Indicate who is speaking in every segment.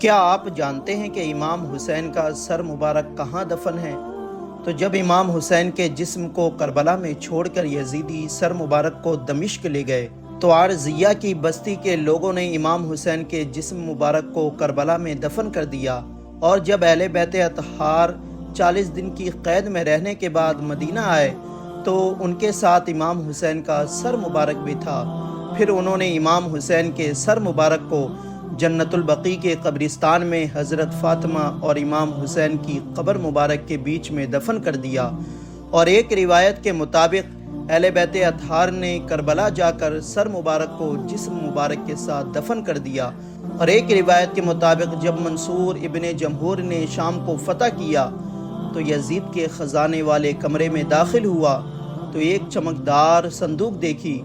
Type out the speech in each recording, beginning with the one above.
Speaker 1: کیا آپ جانتے ہیں کہ امام حسین کا سر مبارک کہاں دفن ہے؟ تو جب امام حسین کے جسم کو کربلا میں چھوڑ کر یزیدی سر مبارک کو دمشق لے گئے تو عارضیہ کی بستی کے لوگوں نے امام حسین کے جسم مبارک کو کربلا میں دفن کر دیا، اور جب اہل بیت اطہار 40 دن کی قید میں رہنے کے بعد مدینہ آئے تو ان کے ساتھ امام حسین کا سر مبارک بھی تھا۔ پھر انہوں نے امام حسین کے سر مبارک کو جنت البقیع کے قبرستان میں حضرت فاطمہ اور امام حسین کی قبر مبارک کے بیچ میں دفن کر دیا، اور ایک روایت کے مطابق اہل بیت اطہار نے کربلا جا کر سر مبارک کو جسم مبارک کے ساتھ دفن کر دیا، اور ایک روایت کے مطابق جب منصور ابن جمہور نے شام کو فتح کیا تو یزید کے خزانے والے کمرے میں داخل ہوا تو ایک چمکدار صندوق دیکھی،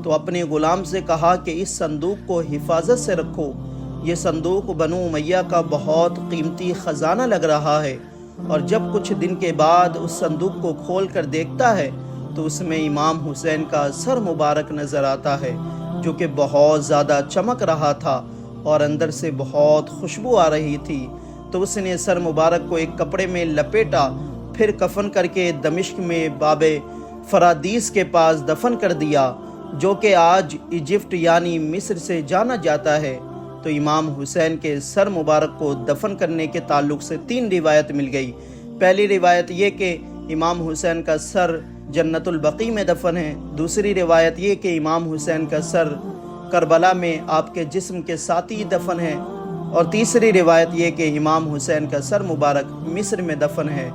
Speaker 1: تو اپنے غلام سے کہا کہ اس صندوق کو حفاظت سے رکھو، یہ صندوق بنو امیہ کا بہت قیمتی خزانہ لگ رہا ہے۔ اور جب کچھ دن کے بعد اس صندوق کو کھول کر دیکھتا ہے تو اس میں امام حسین کا سر مبارک نظر آتا ہے، جو کہ بہت زیادہ چمک رہا تھا اور اندر سے بہت خوشبو آ رہی تھی۔ تو اس نے سر مبارک کو ایک کپڑے میں لپیٹا، پھر کفن کر کے دمشق میں باب فرادیس کے پاس دفن کر دیا، جو کہ آج ایجپٹ یعنی مصر سے جانا جاتا ہے۔ تو امام حسین کے سر مبارک کو دفن کرنے کے تعلق سے 3 روایت مل گئی۔ پہلی روایت یہ کہ امام حسین کا سر جنت البقیع میں دفن ہے، دوسری روایت یہ کہ امام حسین کا سر کربلا میں آپ کے جسم کے ساتھ ہی دفن ہے، اور تیسری روایت یہ کہ امام حسین کا سر مبارک مصر میں دفن ہے۔